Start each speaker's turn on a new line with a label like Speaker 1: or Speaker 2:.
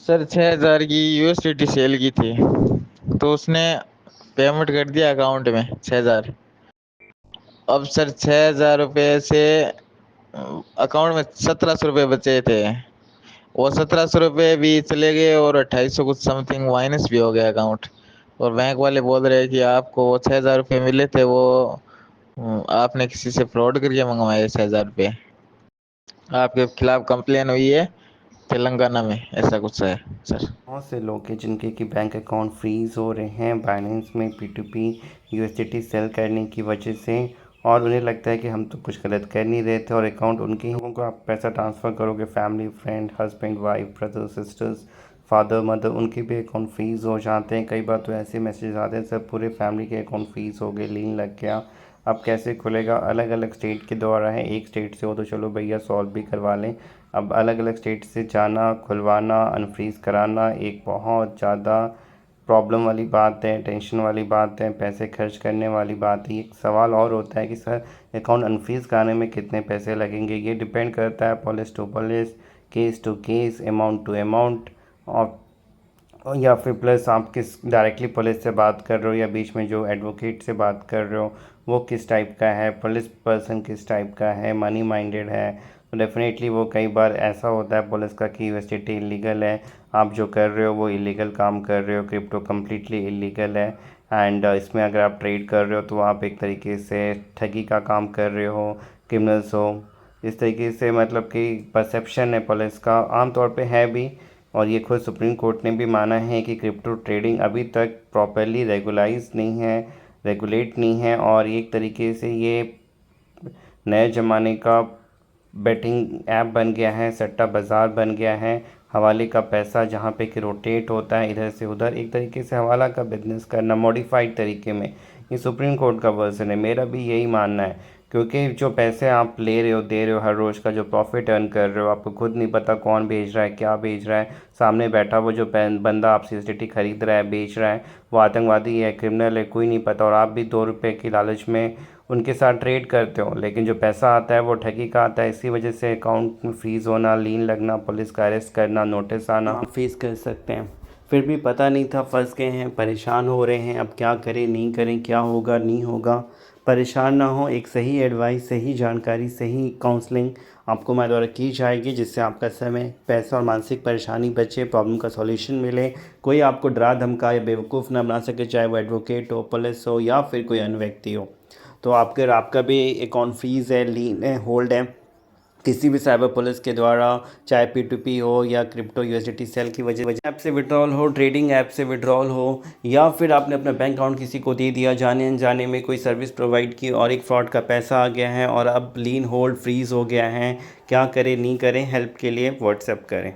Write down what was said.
Speaker 1: Sir 6,000 की USDT cell की थी, तो उसने पेमेंट कर दिया अकाउंट में 6,000। अब सर 6,000 रुपये से अकाउंट में 1,700 रुपये बचे थे, और 1,700 रुपये भी चले गए और 2,800 कुछ समथिंग माइनस भी हो गया अकाउंट। और बैंक वाले बोल रहे हैं कि आपको वो 6,000 रुपये मिले थे, वो आपने किसी से फ्रॉड करके मंगवाए 6,000 रुपये। आपके खिलाफ कंप्लेन हुई है तेलंगाना में, ऐसा कुछ है सर।
Speaker 2: बहुत से लोग हैं जिनके कि बैंक अकाउंट फ्रीज़ हो रहे हैं बाइनेंस में P2P यूएसडीटी सेल करने की वजह से। और उन्हें लगता है कि हम तो कुछ गलत कर नहीं रहे थे, और अकाउंट उनके ही लोगों को आप पैसा ट्रांसफ़र करोगे, family friend husband wife brother sisters father mother, उनके भी अकाउंट फ्रीज़ हो जाते हैं। कई बार तो ऐसे मैसेज आते हैं, सब पूरे फैमिली के अकाउंट फ्रीज़ हो गए, लीन लग गया। अब कैसे खुलेगा? अलग अलग स्टेट के द्वारा है, एक स्टेट से हो तो चलो भैया सॉल्व भी करवा लें। अब अलग अलग स्टेट से जाना, खुलवाना, अनफ्रीज़ कराना एक बहुत ज़्यादा प्रॉब्लम वाली बात है, टेंशन वाली बात है, पैसे खर्च करने वाली बात है। एक सवाल और होता है कि सर अकाउंट अनफ्रीज़ कराने में कितने पैसे लगेंगे? ये डिपेंड करता है police to police, case to case, amount to amount, और या फिर प्लस आप किस डायरेक्टली पुलिस से बात कर रहे हो या बीच में जो एडवोकेट से बात कर रहे हो वो किस टाइप का है, पुलिस पर्सन किस टाइप का है, मनी माइंडेड है। तो डेफिनेटली वो कई बार ऐसा होता है पुलिस का कि यूनिवर्सिटी इलीगल है, आप जो कर रहे हो वो इलीगल काम कर रहे हो, क्रिप्टो कम्प्लीटली इलीगल है। एंड इसमें अगर आप ट्रेड कर रहे हो तो आप एक तरीके से ठगी का काम कर रहे हो, क्रिमिनल्स हो। इस तरीके से मतलब कि परसेप्शन है पुलिस का आमतौर पे है भी। और ये खुद सुप्रीम कोर्ट ने भी माना है कि क्रिप्टो ट्रेडिंग अभी तक प्रॉपरली रेगुलाइज नहीं है, रेगुलेट नहीं है, और एक तरीके से ये नए ज़माने का बेटिंग ऐप बन गया है, सट्टा बाज़ार बन गया है। हवाले का पैसा जहाँ पे कि रोटेट होता है इधर से उधर, एक तरीके से हवाला का बिजनेस करना मॉडिफाइड तरीके में। ये सुप्रीम कोर्ट का वर्जन है, मेरा भी यही मानना है। क्योंकि जो पैसे आप ले रहे हो दे रहे हो, हर रोज़ का जो प्रॉफिट अर्न कर रहे हो, आपको खुद नहीं पता कौन भेज रहा है क्या भेज रहा है। सामने बैठा वो जो बंदा आपसे यूएसडीटी खरीद रहा है बेच रहा है, वो आतंकवादी है, क्रिमिनल है, कोई नहीं पता, और आप भी 2 रुपये की लालच में उनके साथ ट्रेड करते हो। लेकिन जो पैसा आता है वो ठगी का आता है। इसी वजह से अकाउंट में फ्रीज़ होना, लीन लगना, पुलिस का अरेस्ट करना, नोटिस आना आप फेस कर सकते हैं। फिर भी पता नहीं था, फंस गए हैं, परेशान हो रहे हैं, अब क्या करें नहीं करें, क्या होगा नहीं होगा। परेशान ना हो, एक सही एडवाइस, सही जानकारी, सही काउंसलिंग आपको हमारे द्वारा की जाएगी, जिससे आपका समय, पैसा और मानसिक परेशानी बचे, प्रॉब्लम का सॉल्यूशन मिले। कोई आपको डरा धमका या बेवकूफ़ ना बना सके, चाहे वो एडवोकेट हो, पुलिस हो या फिर कोई अन्य व्यक्ति हो। तो आपका भी अकाउंट फ्रीज़ है, लीन है, होल्ड है किसी भी साइबर पुलिस के द्वारा, चाहे P2P हो या क्रिप्टो यूएसडीटी सेल की वजह ऐप से विड्रॉल हो, ट्रेडिंग ऐप से विड्रॉल हो, या फिर आपने अपना बैंक अकाउंट किसी को दे दिया, जाने अनजाने में कोई सर्विस प्रोवाइड की और एक फ्रॉड का पैसा आ गया है और अब लीन होल्ड फ्रीज़ हो गया है। क्या करें नहीं करें, हेल्प के लिए व्हाट्सएप करें।